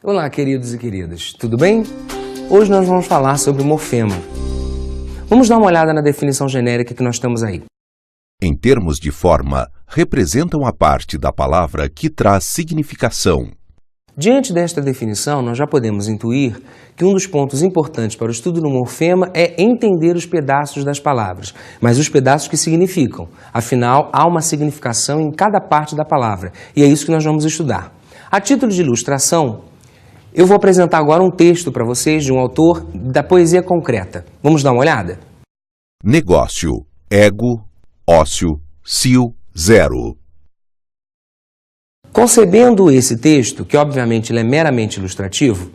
Olá, queridos e queridas, tudo bem? Hoje nós vamos falar sobre o morfema. Vamos dar uma olhada na definição genérica que nós temos aí. Em termos de forma, representam a parte da palavra que traz significação. Diante desta definição, nós já podemos intuir que um dos pontos importantes para o estudo do morfema é entender os pedaços das palavras, mas os pedaços que significam. Afinal, há uma significação em cada parte da palavra, e é isso que nós vamos estudar. A título de ilustração, eu vou apresentar agora um texto para vocês de um autor da poesia concreta. Vamos dar uma olhada? Negócio, ego, ócio, cio, zero. Concebendo esse texto, que obviamente ele é meramente ilustrativo,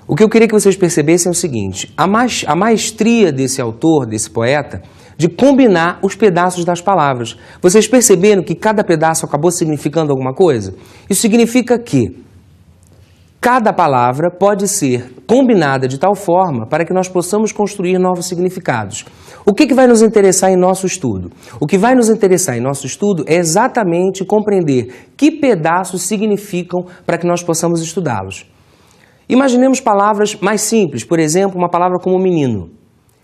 o que eu queria que vocês percebessem é o seguinte: a maestria desse autor, desse poeta, de combinar os pedaços das palavras. Vocês perceberam que cada pedaço acabou significando alguma coisa? Isso significa que cada palavra pode ser combinada de tal forma para que nós possamos construir novos significados. O que vai nos interessar em nosso estudo? O que vai nos interessar em nosso estudo é exatamente compreender que pedaços significam para que nós possamos estudá-los. Imaginemos palavras mais simples, por exemplo, uma palavra como menino.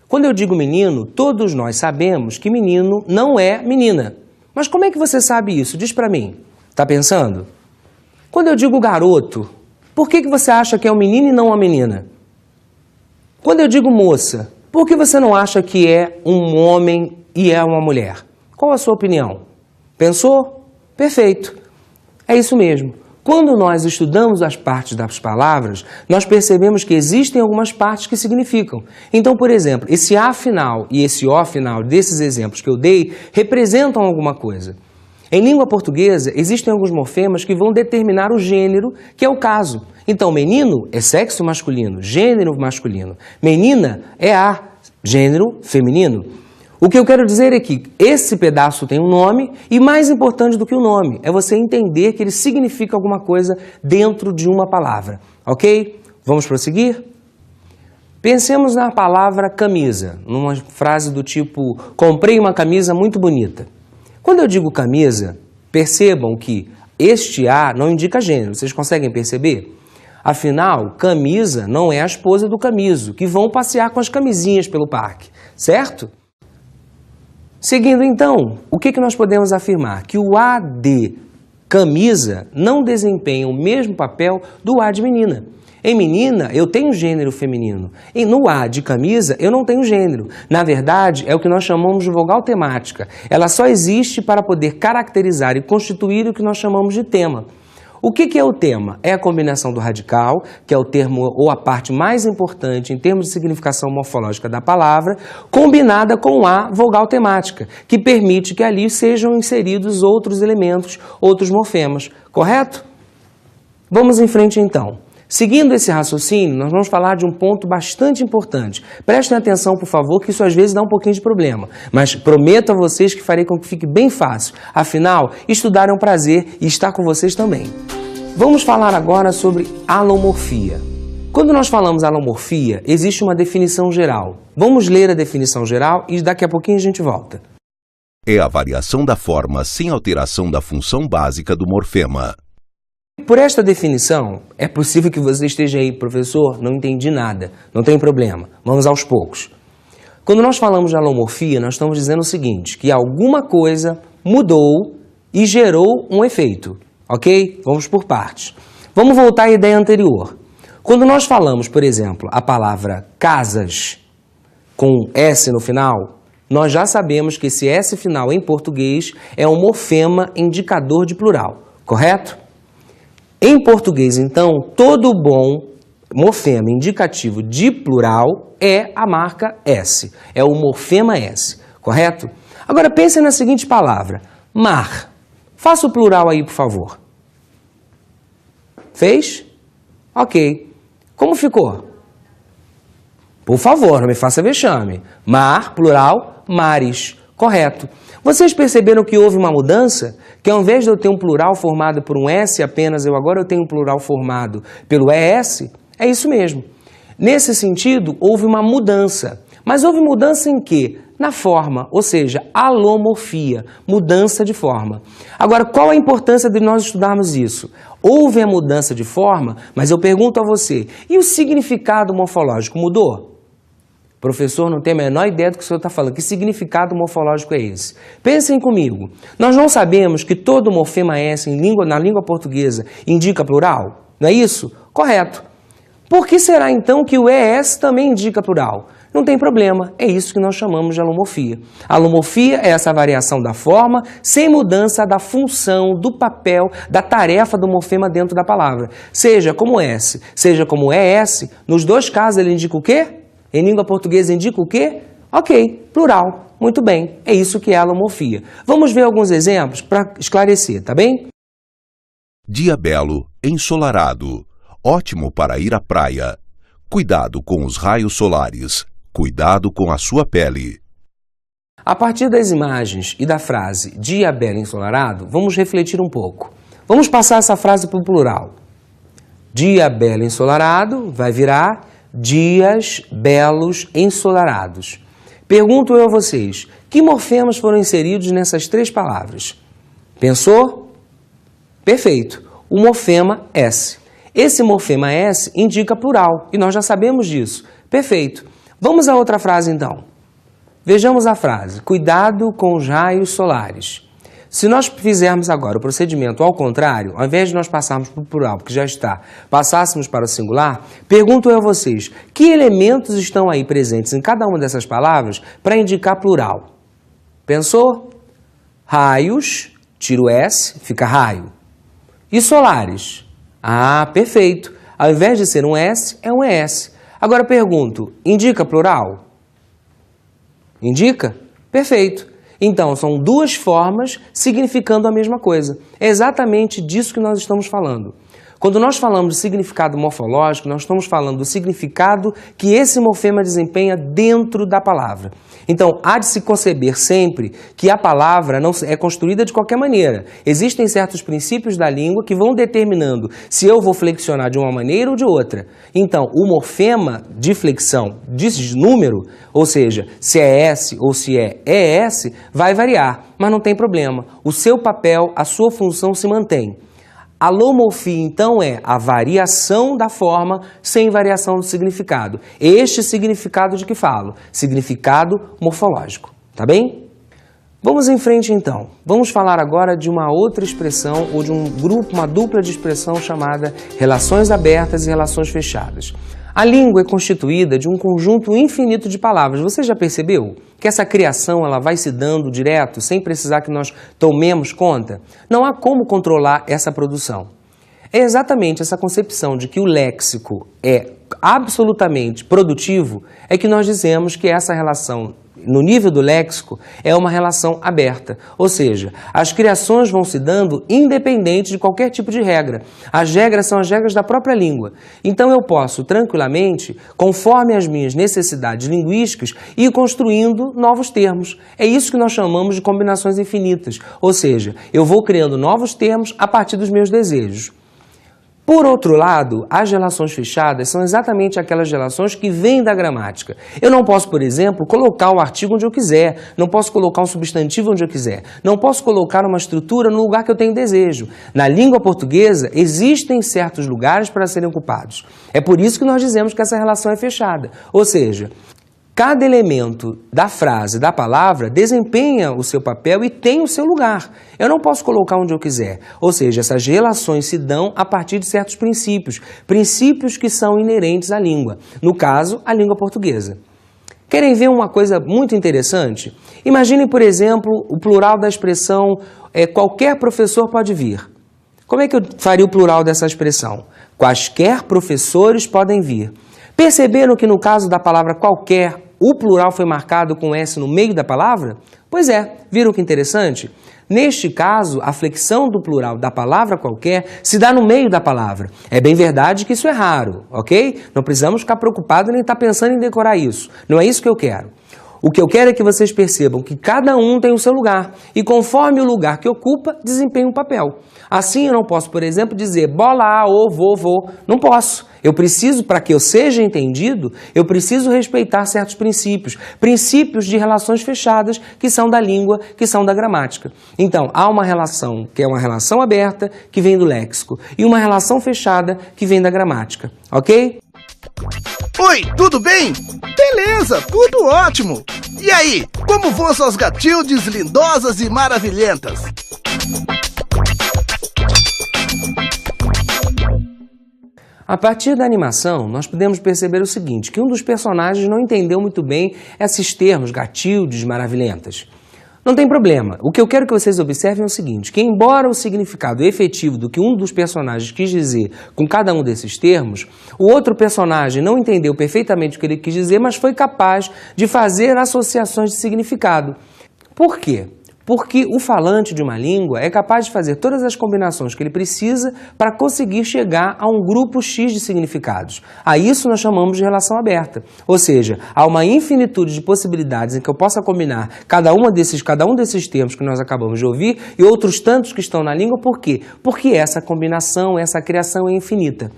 Quando eu digo menino, todos nós sabemos que menino não é menina. Mas como é que você sabe isso? Diz para mim. Está pensando? Quando eu digo garoto, por que você acha que é um menino e não uma menina? Quando eu digo moça, por que você não acha que é um homem e é uma mulher? Qual a sua opinião? Pensou? Perfeito. É isso mesmo. Quando nós estudamos as partes das palavras, nós percebemos que existem algumas partes que significam. Então, por exemplo, esse A final e esse O final desses exemplos que eu dei representam alguma coisa. Em língua portuguesa, existem alguns morfemas que vão determinar o gênero, que é o caso. Então, menino é sexo masculino, gênero masculino. Menina é A, gênero feminino. O que eu quero dizer é que esse pedaço tem um nome e, mais importante do que o nome, é você entender que ele significa alguma coisa dentro de uma palavra. Ok? Vamos prosseguir? Pensemos na palavra camisa, numa frase do tipo: comprei uma camisa muito bonita. Quando eu digo camisa, percebam que este A não indica gênero. Vocês conseguem perceber? Afinal, camisa não é a esposa do camiso, que vão passear com as camisinhas pelo parque, certo? Seguindo então, o que nós podemos afirmar? Que o A de camisa não desempenha o mesmo papel do A de menina. Em menina, eu tenho gênero feminino. E no A de camisa, eu não tenho gênero. Na verdade, é o que nós chamamos de vogal temática. Ela só existe para poder caracterizar e constituir o que nós chamamos de tema. O que é o tema? É a combinação do radical, que é o termo ou a parte mais importante em termos de significação morfológica da palavra, combinada com a vogal temática, que permite que ali sejam inseridos outros elementos, outros morfemas. Correto? Vamos em frente então. Seguindo esse raciocínio, nós vamos falar de um ponto bastante importante. Prestem atenção, por favor, que isso às vezes dá um pouquinho de problema. Mas prometo a vocês que farei com que fique bem fácil. Afinal, estudar é um prazer e estar com vocês também. Vamos falar agora sobre alomorfia. Quando nós falamos alomorfia, existe uma definição geral. Vamos ler a definição geral e daqui a pouquinho a gente volta. É a variação da forma sem alteração da função básica do morfema. Por esta definição, é possível que você esteja aí, professor, não entendi nada, não tem problema, vamos aos poucos. Quando nós falamos de alomorfia, nós estamos dizendo o seguinte, que alguma coisa mudou e gerou um efeito, ok? Vamos por partes. Vamos voltar à ideia anterior. Quando nós falamos, por exemplo, a palavra casas com S no final, nós já sabemos que esse S final em português é um morfema indicador de plural, correto? Em português, então, todo bom morfema indicativo de plural é a marca S, é o morfema S, correto? Agora pense na seguinte palavra, mar. Faça o plural aí, por favor. Fez? Ok. Como ficou? Por favor, não me faça vexame. Mar, plural, mares. Correto. Vocês perceberam que houve uma mudança? Que ao invés de eu ter um plural formado por um S apenas, agora eu tenho um plural formado pelo ES? É isso mesmo. Nesse sentido, houve uma mudança. Mas houve mudança em quê? Na forma, ou seja, alomorfia, mudança de forma. Agora, qual a importância de nós estudarmos isso? Houve a mudança de forma, mas eu pergunto a você, e o significado morfológico mudou? Professor, não tem a menor ideia do que o senhor está falando. Que significado morfológico é esse? Pensem comigo. Nós não sabemos que todo morfema S na língua portuguesa indica plural? Não é isso? Correto. Por que será então que o ES também indica plural? Não tem problema, é isso que nós chamamos de alomorfia. A alomorfia é essa variação da forma sem mudança da função, do papel, da tarefa do morfema dentro da palavra. Seja como S, seja como ES, nos dois casos ele indica o quê? Em língua portuguesa indica o quê? Ok, plural. Muito bem, é isso que é a alomorfia. Vamos ver alguns exemplos para esclarecer, tá bem? Dia belo, ensolarado. Ótimo para ir à praia. Cuidado com os raios solares. Cuidado com a sua pele. A partir das imagens e da frase dia belo ensolarado, vamos refletir um pouco. Vamos passar essa frase para o plural. Dia belo ensolarado vai virar dias belos ensolarados. Pergunto eu a vocês, que morfemas foram inseridos nessas três palavras? Pensou? Perfeito. O morfema S. Esse morfema S indica plural, e nós já sabemos disso. Perfeito. Vamos a outra frase então. Vejamos a frase, cuidado com os raios solares. Se nós fizermos agora o procedimento ao contrário, ao invés de nós passarmos para o plural, porque já está, passássemos para o singular, pergunto eu a vocês, que elementos estão aí presentes em cada uma dessas palavras para indicar plural? Pensou? Raios, tiro S, fica raio. E solares? Ah, perfeito. Ao invés de ser um S, é um ES. Agora pergunto, indica plural? Indica? Perfeito. Então, são duas formas significando a mesma coisa. É exatamente disso que nós estamos falando. Quando nós falamos de significado morfológico, nós estamos falando do significado que esse morfema desempenha dentro da palavra. Então, há de se conceber sempre que a palavra não é construída de qualquer maneira. Existem certos princípios da língua que vão determinando se eu vou flexionar de uma maneira ou de outra. Então, o morfema de flexão de número, ou seja, se é S ou se é ES, vai variar, mas não tem problema. O seu papel, a sua função se mantém. A alomorfia, então, é a variação da forma sem variação do significado. Este significado de que falo? Significado morfológico. Tá bem? Vamos em frente, então. Vamos falar agora de uma outra expressão ou de um grupo, uma dupla de expressão chamada relações abertas e relações fechadas. A língua é constituída de um conjunto infinito de palavras. Você já percebeu que essa criação ela vai se dando direto, sem precisar que nós tomemos conta? Não há como controlar essa produção. É exatamente essa concepção de que o léxico é absolutamente produtivo é que nós dizemos que essa relação, no nível do léxico, é uma relação aberta. Ou seja, as criações vão se dando independente de qualquer tipo de regra. As regras são as regras da própria língua. Então eu posso, tranquilamente, conforme as minhas necessidades linguísticas, ir construindo novos termos. É isso que nós chamamos de combinações infinitas. Ou seja, eu vou criando novos termos a partir dos meus desejos. Por outro lado, as relações fechadas são exatamente aquelas relações que vêm da gramática. Eu não posso, por exemplo, colocar o artigo onde eu quiser, não posso colocar um substantivo onde eu quiser, não posso colocar uma estrutura no lugar que eu tenho desejo. Na língua portuguesa, existem certos lugares para serem ocupados. É por isso que nós dizemos que essa relação é fechada. Ou seja, cada elemento da frase, da palavra, desempenha o seu papel e tem o seu lugar. Eu não posso colocar onde eu quiser. Ou seja, essas relações se dão a partir de certos princípios. Princípios que são inerentes à língua. No caso, à língua portuguesa. Querem ver uma coisa muito interessante? Imaginem, por exemplo, o plural da expressão qualquer professor pode vir. Como é que eu faria o plural dessa expressão? Quaisquer professores podem vir. Perceberam que no caso da palavra qualquer, o plural foi marcado com S no meio da palavra? Pois é, viram que interessante? Neste caso, a flexão do plural da palavra qualquer se dá no meio da palavra. É bem verdade que isso é raro, ok? Não precisamos ficar preocupados nem estar pensando em decorar isso. Não é isso que eu quero. O que eu quero é que vocês percebam que cada um tem o seu lugar e conforme o lugar que ocupa, desempenha um papel. Assim eu não posso, por exemplo, dizer bola, ou vou. Não posso. Eu preciso, para que eu seja entendido, eu preciso respeitar certos princípios. Princípios de relações fechadas que são da língua, que são da gramática. Então, há uma relação que é uma relação aberta, que vem do léxico, e uma relação fechada, que vem da gramática. Ok? Oi, tudo bem? Beleza, tudo ótimo. E aí, como vão suas gatildes lindosas e maravilhentas? A partir da animação, nós podemos perceber o seguinte, que um dos personagens não entendeu muito bem esses termos, gatildes, maravilhentas. Não tem problema. O que eu quero que vocês observem é o seguinte, que embora o significado efetivo do que um dos personagens quis dizer com cada um desses termos, o outro personagem não entendeu perfeitamente o que ele quis dizer, mas foi capaz de fazer associações de significado. Por quê? Porque o falante de uma língua é capaz de fazer todas as combinações que ele precisa para conseguir chegar a um grupo X de significados. A isso nós chamamos de relação aberta. Ou seja, há uma infinitude de possibilidades em que eu possa combinar cada um desses termos que nós acabamos de ouvir e outros tantos que estão na língua. Por quê? Porque essa combinação, essa criação é infinita.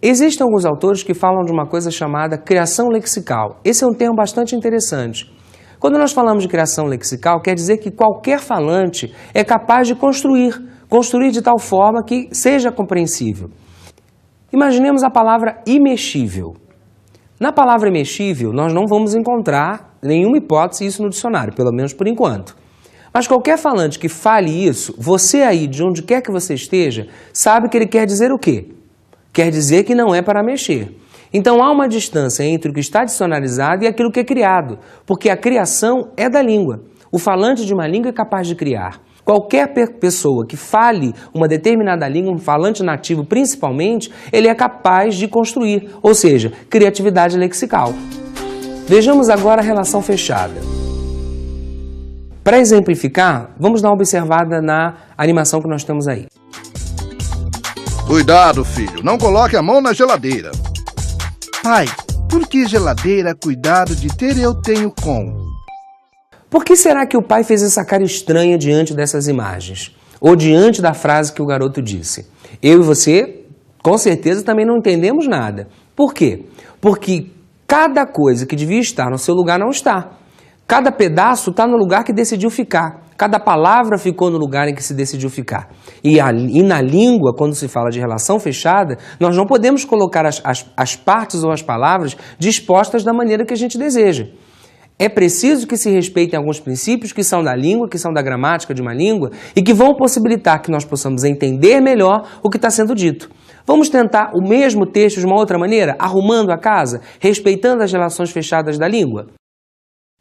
Existem alguns autores que falam de uma coisa chamada criação lexical. Esse é um termo bastante interessante. Quando nós falamos de criação lexical, quer dizer que qualquer falante é capaz de construir de tal forma que seja compreensível. Imaginemos a palavra imexível. Na palavra imexível, nós não vamos encontrar nenhuma hipótese isso no dicionário, pelo menos por enquanto. Mas qualquer falante que fale isso, você aí, de onde quer que você esteja, sabe que ele quer dizer o quê? Quer dizer que não é para mexer. Então há uma distância entre o que está dicionarizado e aquilo que é criado, porque a criação é da língua. O falante de uma língua é capaz de criar. Qualquer pessoa que fale uma determinada língua, um falante nativo principalmente, ele é capaz de construir, ou seja, criatividade lexical. Vejamos agora a relação fechada. Para exemplificar, vamos dar uma observada na animação que nós temos aí. Cuidado, filho, não coloque a mão na geladeira. Pai, por que geladeira, cuidado de ter eu tenho com? Por que será que o pai fez essa cara estranha diante dessas imagens? Ou diante da frase que o garoto disse? Eu e você, com certeza, também não entendemos nada. Por quê? Porque cada coisa que devia estar no seu lugar não está. Cada pedaço está no lugar que decidiu ficar. Cada palavra ficou no lugar em que se decidiu ficar. E na língua, quando se fala de relação fechada, nós não podemos colocar as partes ou as palavras dispostas da maneira que a gente deseja. É preciso que se respeitem alguns princípios que são da língua, que são da gramática de uma língua e que vão possibilitar que nós possamos entender melhor o que está sendo dito. Vamos tentar o mesmo texto de uma outra maneira, arrumando a casa, respeitando as relações fechadas da língua?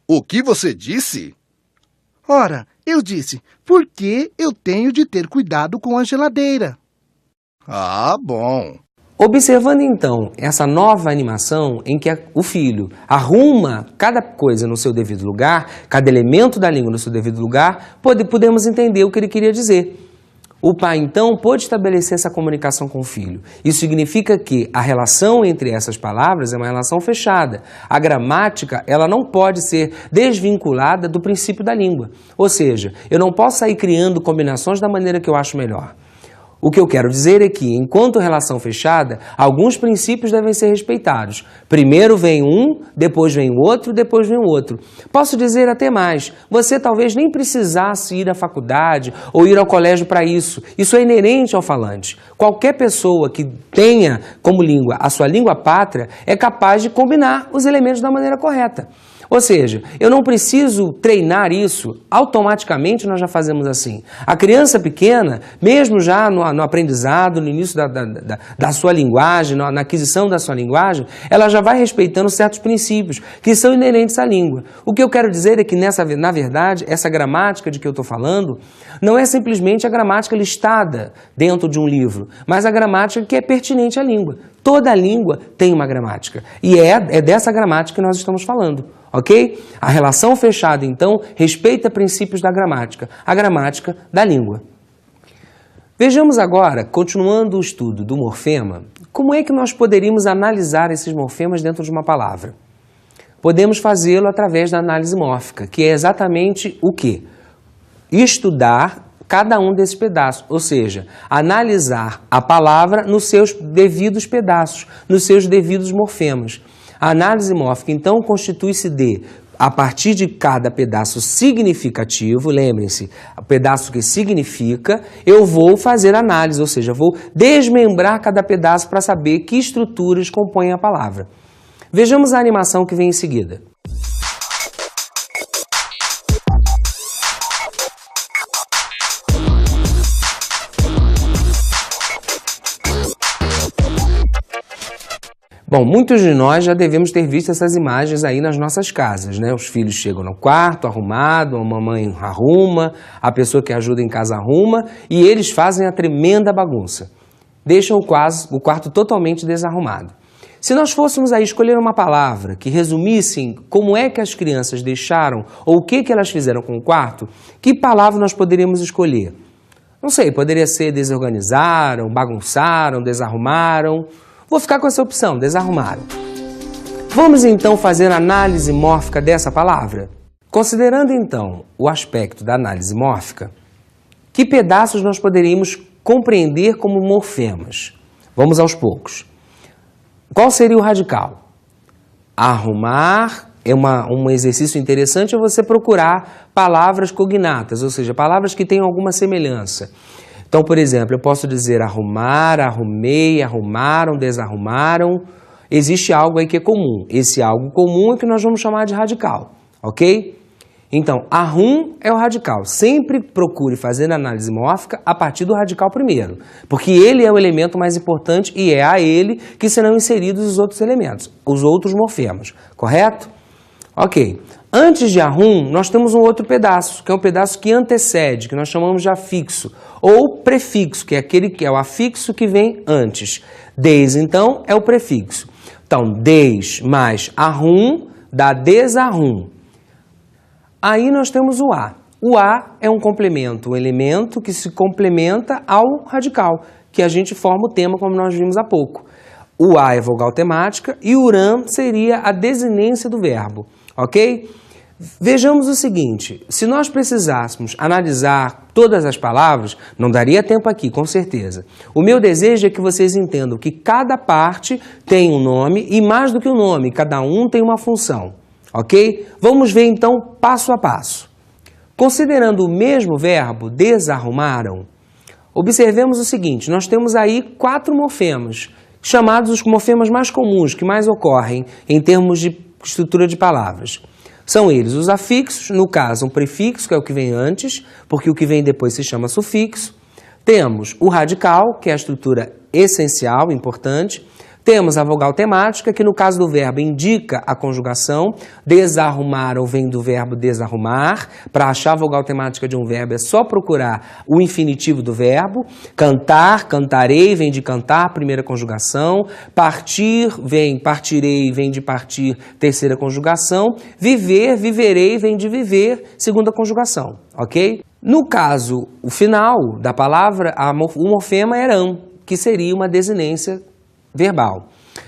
O que você disse? Ora, eu disse, por que eu tenho de ter cuidado com a geladeira? Ah, bom. Observando então essa nova animação em que o filho arruma cada coisa no seu devido lugar, cada elemento da língua no seu devido lugar, podemos entender o que ele queria dizer. O pai, então, pôde estabelecer essa comunicação com o filho. Isso significa que a relação entre essas palavras é uma relação fechada. A gramática, ela não pode ser desvinculada do princípio da língua. Ou seja, eu não posso sair criando combinações da maneira que eu acho melhor. O que eu quero dizer é que, enquanto relação fechada, alguns princípios devem ser respeitados. Primeiro vem um, depois vem o outro, depois vem o outro. Posso dizer até mais, você talvez nem precisasse ir à faculdade ou ir ao colégio para isso. Isso é inerente ao falante. Qualquer pessoa que tenha como língua a sua língua pátria é capaz de combinar os elementos da maneira correta. Ou seja, eu não preciso treinar isso, automaticamente nós já fazemos assim. A criança pequena, mesmo já no aprendizado, no início da sua linguagem, na aquisição da sua linguagem, ela já vai respeitando certos princípios que são inerentes à língua. O que eu quero dizer é que, na verdade, essa gramática de que eu estou falando não é simplesmente a gramática listada dentro de um livro, mas a gramática que é pertinente à língua. Toda língua tem uma gramática e é dessa gramática que nós estamos falando. Ok? A relação fechada, então, respeita princípios da gramática, a gramática da língua. Vejamos agora, continuando o estudo do morfema, como é que nós poderíamos analisar esses morfemas dentro de uma palavra. Podemos fazê-lo através da análise mórfica, que é exatamente o quê? Estudar cada um desses pedaços, ou seja, analisar a palavra nos seus devidos pedaços, nos seus devidos morfemas. A análise mórfica, então, constitui-se de, a partir de cada pedaço significativo, lembrem-se, o pedaço que significa, eu vou fazer análise, ou seja, vou desmembrar cada pedaço para saber que estruturas compõem a palavra. Vejamos a animação que vem em seguida. Bom, muitos de nós já devemos ter visto essas imagens aí nas nossas casas, né? Os filhos chegam no quarto arrumado, a mamãe arruma, a pessoa que ajuda em casa arruma e eles fazem a tremenda bagunça. Deixam o quarto totalmente desarrumado. Se nós fôssemos aí escolher uma palavra que resumisse como é que as crianças deixaram ou o que elas fizeram com o quarto, que palavra nós poderíamos escolher? Não sei, poderia ser desorganizaram, bagunçaram, desarrumaram. Vou ficar com essa opção, desarrumaram. Vamos então fazer a análise mórfica dessa palavra? Considerando então o aspecto da análise mórfica, que pedaços nós poderíamos compreender como morfemas? Vamos aos poucos. Qual seria o radical? Arrumar é um exercício interessante, é você procurar palavras cognatas, ou seja, palavras que tenham alguma semelhança. Então, por exemplo, eu posso dizer arrumar, arrumei, arrumaram, desarrumaram. Existe algo aí que é comum. Esse algo comum é que nós vamos chamar de radical, ok? Então, arrum é o radical. Sempre procure fazer a análise mórfica a partir do radical primeiro, porque ele é o elemento mais importante e é a ele que serão inseridos os outros elementos, os outros morfemas, correto? Ok. Antes de arrum, nós temos um outro pedaço, que é um pedaço que antecede, que nós chamamos de afixo, ou prefixo, que é aquele que é o afixo que vem antes. Des, então, é o prefixo. Então, des mais arrum dá desarrum. Aí nós temos o a. O a é um complemento, um elemento que se complementa ao radical, que a gente forma o tema como nós vimos há pouco. O a é vogal temática e o ram seria a desinência do verbo, ok? Vejamos o seguinte, se nós precisássemos analisar todas as palavras, não daria tempo aqui, com certeza. O meu desejo é que vocês entendam que cada parte tem um nome e mais do que um nome, cada um tem uma função, ok? Vamos ver então passo a passo. Considerando o mesmo verbo, desarrumaram, observemos o seguinte, nós temos aí 4 morfemas, chamados os morfemas mais comuns, que mais ocorrem em termos de estrutura de palavras. São eles os afixos, no caso um prefixo, que é o que vem antes, porque o que vem depois se chama sufixo. Temos o radical, que é a estrutura essencial, importante. Temos a vogal temática, que no caso do verbo indica a conjugação. Desarrumaram vem do verbo desarrumar. Para achar a vogal temática de um verbo é só procurar o infinitivo do verbo. Cantar, cantarei, vem de cantar, primeira conjugação. Partir, vem partirei, vem de partir, terceira conjugação. Viver, viverei, vem de viver, segunda conjugação, ok? No caso, o final da palavra, o morfema é ram, que seria uma desinência verbal.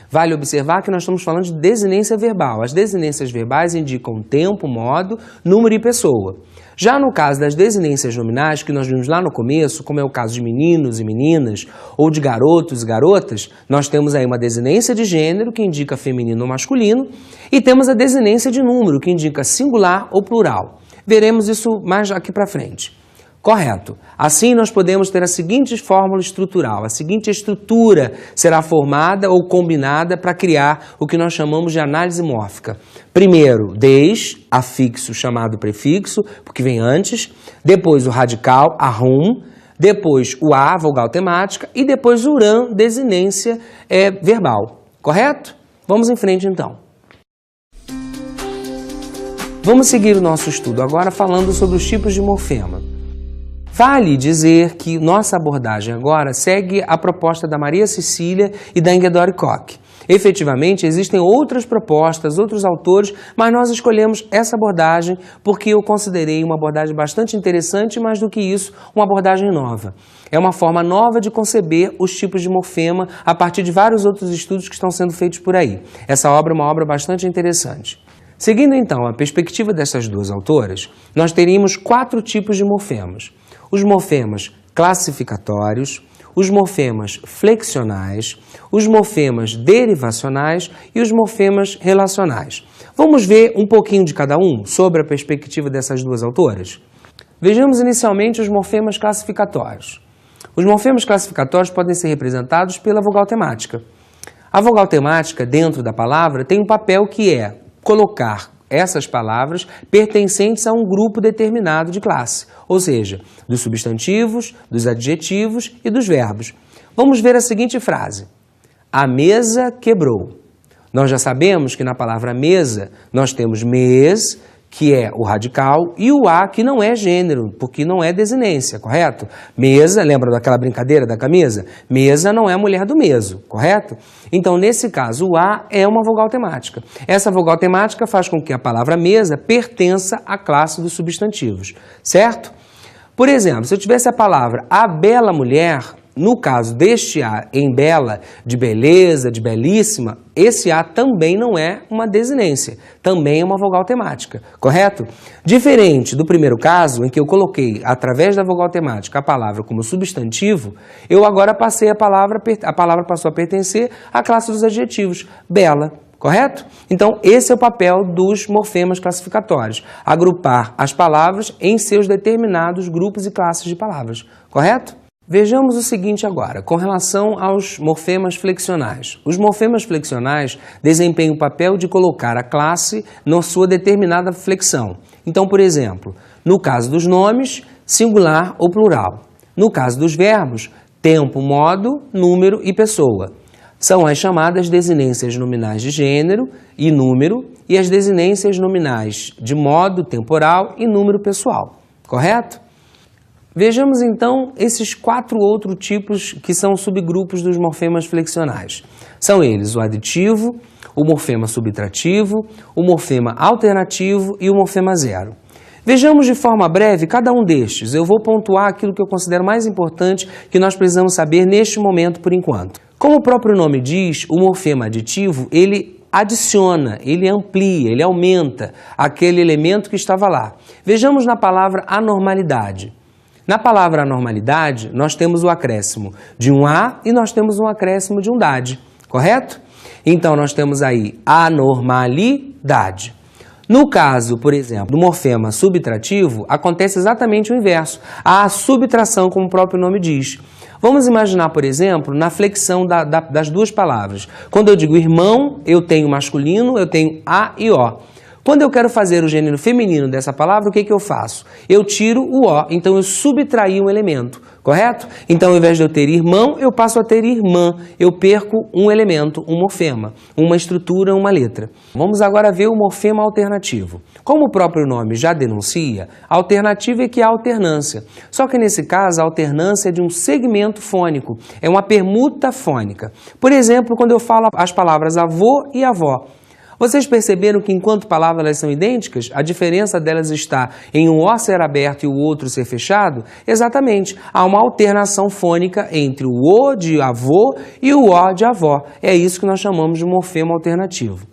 Vale observar que nós estamos falando de desinência verbal. As desinências verbais indicam tempo, modo, número e pessoa. Já no caso das desinências nominais, que nós vimos lá no começo, como é o caso de meninos e meninas, ou de garotos e garotas, nós temos aí uma desinência de gênero, que indica feminino ou masculino, e temos a desinência de número, que indica singular ou plural. Veremos isso mais aqui para frente. Correto. Assim, nós podemos ter a seguinte fórmula estrutural. A seguinte estrutura será formada ou combinada para criar o que nós chamamos de análise mórfica. Primeiro, des, afixo chamado prefixo, porque vem antes. Depois, o radical, arrum. Depois, o a, vogal temática. E depois, o ram, desinência verbal. Correto? Vamos em frente, então. Vamos seguir o nosso estudo agora falando sobre os tipos de morfema. Vale dizer que nossa abordagem agora segue a proposta da Maria Cecília e da Ingeborg Koch. Efetivamente, existem outras propostas, outros autores, mas nós escolhemos essa abordagem porque eu considerei uma abordagem bastante interessante, mais do que isso, uma abordagem nova. É uma forma nova de conceber os tipos de morfema a partir de vários outros estudos que estão sendo feitos por aí. Essa obra é uma obra bastante interessante. Seguindo então a perspectiva dessas duas autoras, nós teríamos 4 tipos de morfemas. Os morfemas classificatórios, os morfemas flexionais, os morfemas derivacionais e os morfemas relacionais. Vamos ver um pouquinho de cada um sobre a perspectiva dessas duas autoras? Vejamos inicialmente os morfemas classificatórios. Os morfemas classificatórios podem ser representados pela vogal temática. A vogal temática, dentro da palavra, tem um papel que é colocar essas palavras pertencentes a um grupo determinado de classe, ou seja, dos substantivos, dos adjetivos e dos verbos. Vamos ver a seguinte frase: a mesa quebrou. Nós já sabemos que na palavra mesa nós temos mes, que é o radical, e o a, que não é gênero, porque não é desinência, correto? Mesa, lembra daquela brincadeira da camisa? Mesa não é a mulher do meso, correto? Então, nesse caso, o a é uma vogal temática. Essa vogal temática faz com que a palavra mesa pertença à classe dos substantivos, certo? Por exemplo, se eu tivesse a palavra a bela mulher, no caso deste A em bela, de beleza, de belíssima, esse A também não é uma desinência, também é uma vogal temática, correto? Diferente do primeiro caso, em que eu coloquei, através da vogal temática, a palavra como substantivo, eu agora passei a palavra passou a pertencer à classe dos adjetivos, bela, correto? Então, esse é o papel dos morfemas classificatórios, agrupar as palavras em seus determinados grupos e classes de palavras, correto? Vejamos o seguinte agora, com relação aos morfemas flexionais. Os morfemas flexionais desempenham o papel de colocar a classe na sua determinada flexão. Então, por exemplo, no caso dos nomes, singular ou plural. No caso dos verbos, tempo, modo, número e pessoa. São as chamadas desinências nominais de gênero e número e as desinências nominais de modo, temporal e número pessoal, correto? Vejamos então esses 4 outros tipos que são subgrupos dos morfemas flexionais. São eles o aditivo, o morfema subtrativo, o morfema alternativo e o morfema zero. Vejamos de forma breve cada um destes. Eu vou pontuar aquilo que eu considero mais importante que nós precisamos saber neste momento por enquanto. Como o próprio nome diz, o morfema aditivo, ele adiciona, ele amplia, ele aumenta aquele elemento que estava lá. Vejamos na palavra anormalidade. Na palavra anormalidade, nós temos o acréscimo de um A e nós temos um acréscimo de um dade, correto? Então, nós temos aí anormalidade. No caso, por exemplo, do morfema subtrativo, acontece exatamente o inverso. Há a subtração, como o próprio nome diz. Vamos imaginar, por exemplo, na flexão das duas palavras. Quando eu digo irmão, eu tenho masculino, eu tenho A e O. Quando eu quero fazer o gênero feminino dessa palavra, o que eu faço? Eu tiro o O, então eu subtraí um elemento, correto? Então, ao invés de eu ter irmão, eu passo a ter irmã. Eu perco um elemento, um morfema, uma estrutura, uma letra. Vamos agora ver o morfema alternativo. Como o próprio nome já denuncia, a alternativa é que há alternância. Só que nesse caso, a alternância é de um segmento fônico, é uma permuta fônica. Por exemplo, quando eu falo as palavras avô e avó, vocês perceberam que enquanto palavras elas são idênticas, a diferença delas está em um O ser aberto e o outro ser fechado? Exatamente, há uma alternação fônica entre o O de avô e o O de avó. É isso que nós chamamos de morfema alternativo.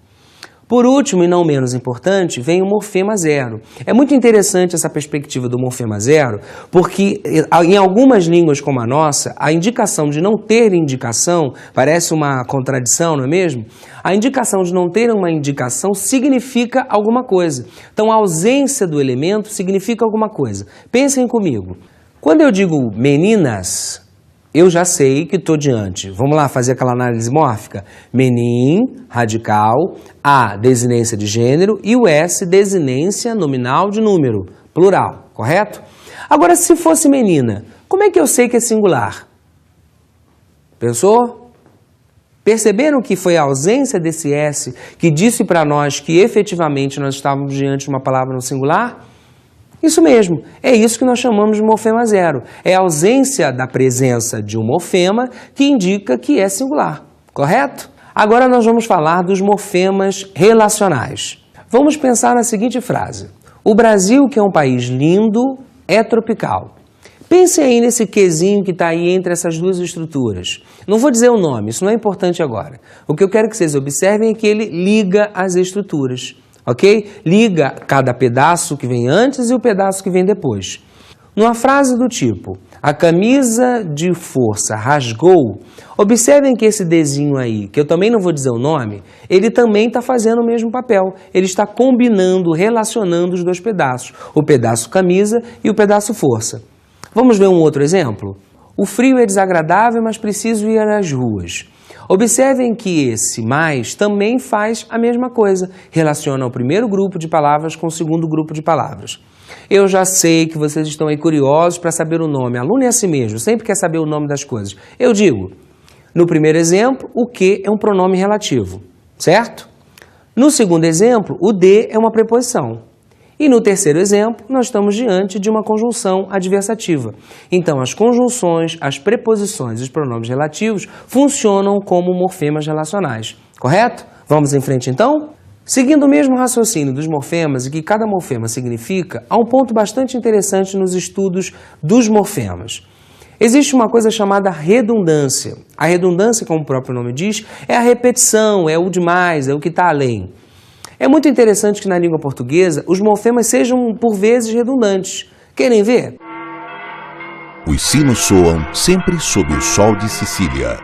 Por último, e não menos importante, vem o morfema zero. É muito interessante essa perspectiva do morfema zero, porque em algumas línguas como a nossa, a indicação de não ter indicação, parece uma contradição, não é mesmo? A indicação de não ter uma indicação significa alguma coisa. Então, a ausência do elemento significa alguma coisa. Pensem comigo. Quando eu digo meninas, eu já sei que estou diante. Vamos lá fazer aquela análise mórfica? Menin, radical, A, desinência de gênero e o S, desinência nominal de número, plural, correto? Agora, se fosse menina, como é que eu sei que é singular? Pensou? Perceberam que foi a ausência desse S que disse para nós que efetivamente nós estávamos diante de uma palavra no singular? Isso mesmo, é isso que nós chamamos de morfema zero. É a ausência da presença de um morfema que indica que é singular, correto? Agora nós vamos falar dos morfemas relacionais. Vamos pensar na seguinte frase. O Brasil, que é um país lindo, é tropical. Pensem aí nesse quezinho que está aí entre essas duas estruturas. Não vou dizer o nome, isso não é importante agora. O que eu quero que vocês observem é que ele liga as estruturas. ok? Liga cada pedaço que vem antes e o pedaço que vem depois. Numa frase do tipo, a camisa de força rasgou, observem que esse desenho aí, que eu também não vou dizer o nome, ele também está fazendo o mesmo papel. Ele está combinando, relacionando os dois pedaços, o pedaço camisa e o pedaço força. Vamos ver um outro exemplo? O frio é desagradável, mas preciso ir às ruas. Observem que esse mais também faz a mesma coisa, relaciona o primeiro grupo de palavras com o segundo grupo de palavras. Eu já sei que vocês estão aí curiosos para saber o nome. Aluno é assim mesmo, sempre quer saber o nome das coisas. Eu digo, no primeiro exemplo, o que é um pronome relativo, certo? No segundo exemplo, o de é uma preposição. E no terceiro exemplo, nós estamos diante de uma conjunção adversativa. Então, as conjunções, as preposições e os pronomes relativos funcionam como morfemas relacionais, correto? Vamos em frente então? Seguindo o mesmo raciocínio dos morfemas e que cada morfema significa, há um ponto bastante interessante nos estudos dos morfemas. Existe uma coisa chamada redundância. A redundância, como o próprio nome diz, é a repetição, é o demais, é o que está além. É muito interessante que na língua portuguesa os morfemas sejam, por vezes, redundantes. Querem ver? Os sinos soam sempre sob o sol de Sicília.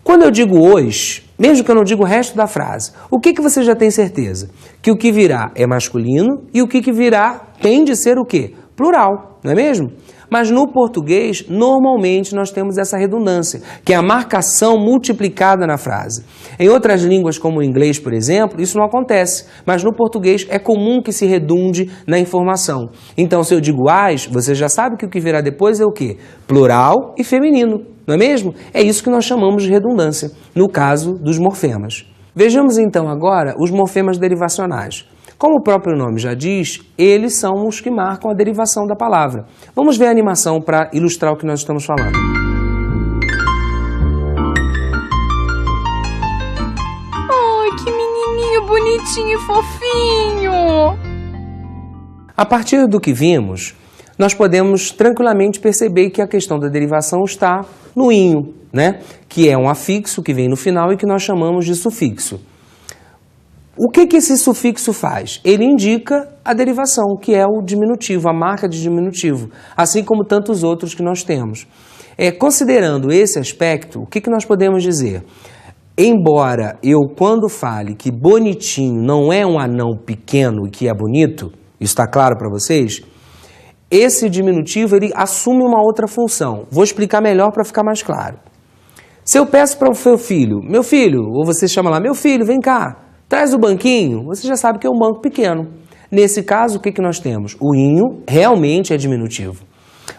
Quando eu digo hoje, mesmo que eu não diga o resto da frase, o que você já tem certeza? Que o que virá é masculino e o que virá tem de ser o quê? Plural, não é mesmo? Mas no português, normalmente nós temos essa redundância, que é a marcação multiplicada na frase. Em outras línguas, como o inglês, por exemplo, isso não acontece, mas no português é comum que se redunde na informação. Então, se eu digo as, você já sabe que o que virá depois é o quê? Plural e feminino, não é mesmo? É isso que nós chamamos de redundância, no caso dos morfemas. Vejamos então agora os morfemas derivacionais. Como o próprio nome já diz, eles são os que marcam a derivação da palavra. Vamos ver a animação para ilustrar o que nós estamos falando. Ai, que menininho bonitinho e fofinho! A partir do que vimos, nós podemos tranquilamente perceber que a questão da derivação está no inho, né? Que é um afixo que vem no final e que nós chamamos de sufixo. O que esse sufixo faz? Ele indica a derivação, que é o diminutivo, a marca de diminutivo, assim como tantos outros que nós temos. Considerando esse aspecto, o que nós podemos dizer? Embora eu, quando fale que bonitinho não é um anão pequeno e que é bonito, isso está claro para vocês? Esse diminutivo ele assume uma outra função. Vou explicar melhor para ficar mais claro. Se eu peço para o seu filho, meu filho, ou você chama lá, meu filho, vem cá. Traz o banquinho, você já sabe que é um banco pequeno. Nesse caso, o que nós temos? O inho realmente é diminutivo.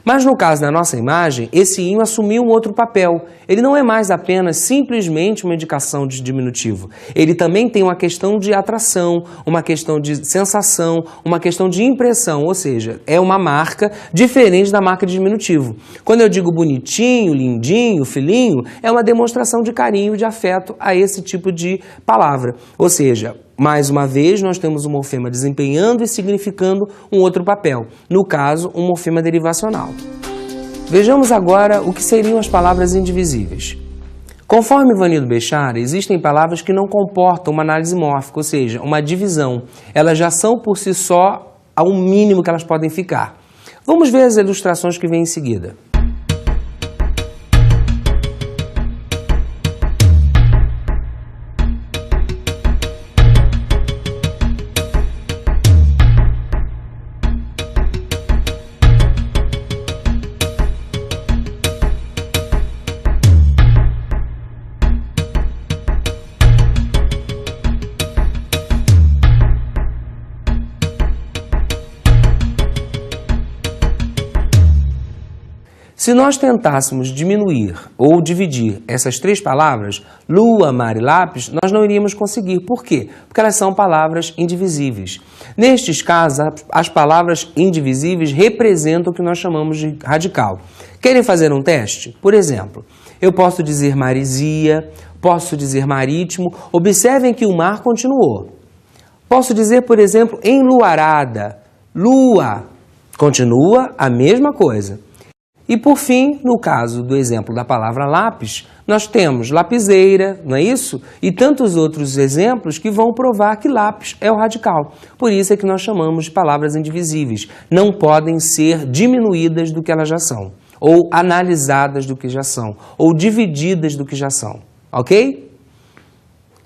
Mas no caso da nossa imagem, esse inho assumiu um outro papel. Ele não é mais apenas simplesmente uma indicação de diminutivo. Ele também tem uma questão de atração, uma questão de sensação, uma questão de impressão, ou seja, é uma marca diferente da marca de diminutivo. Quando eu digo bonitinho, lindinho, filhinho, é uma demonstração de carinho, de afeto a esse tipo de palavra. Ou seja, mais uma vez, nós temos um morfema desempenhando e significando um outro papel, no caso, um morfema derivacional. Vejamos agora o que seriam as palavras indivisíveis. Conforme Ivanildo Bechara, existem palavras que não comportam uma análise mórfica, ou seja, uma divisão. Elas já são por si só ao mínimo que elas podem ficar. Vamos ver as ilustrações que vêm em seguida. Se nós tentássemos diminuir ou dividir essas três palavras, lua, mar e lápis, nós não iríamos conseguir. Por quê? Porque elas são palavras indivisíveis. Nestes casos, as palavras indivisíveis representam o que nós chamamos de radical. Querem fazer um teste? Por exemplo, eu posso dizer maresia, posso dizer marítimo. Observem que o mar continuou. Posso dizer, por exemplo, enluarada, lua. Continua a mesma coisa. E por fim, no caso do exemplo da palavra lápis, nós temos lapiseira, não é isso? E tantos outros exemplos que vão provar que lápis é o radical. Por isso é que nós chamamos de palavras indivisíveis. Não podem ser diminuídas do que elas já são, ou analisadas do que já são, ou divididas do que já são. Ok?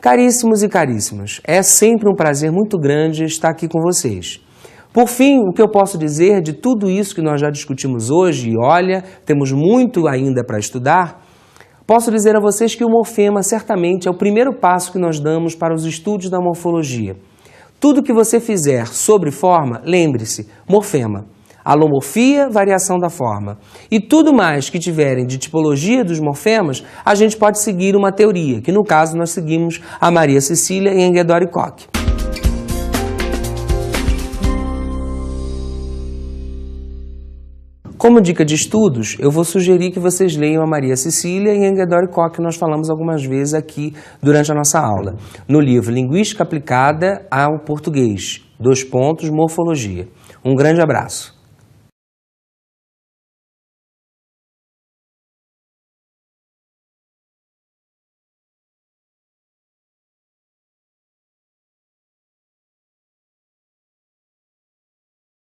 Caríssimos e caríssimas, é sempre um prazer muito grande estar aqui com vocês. Por fim, o que eu posso dizer de tudo isso que nós já discutimos hoje, e olha, temos muito ainda para estudar, posso dizer a vocês que o morfema certamente é o primeiro passo que nós damos para os estudos da morfologia. Tudo que você fizer sobre forma, lembre-se, morfema. Alomorfia, variação da forma. E tudo mais que tiverem de tipologia dos morfemas, a gente pode seguir uma teoria, que no caso nós seguimos a Maria Cecília e Enguedor e Koch. Como dica de estudos, eu vou sugerir que vocês leiam a Maria Cecília e Enguedor e Koch, que nós falamos algumas vezes aqui durante a nossa aula, no livro Linguística Aplicada ao Português, ; Morfologia. Um grande abraço.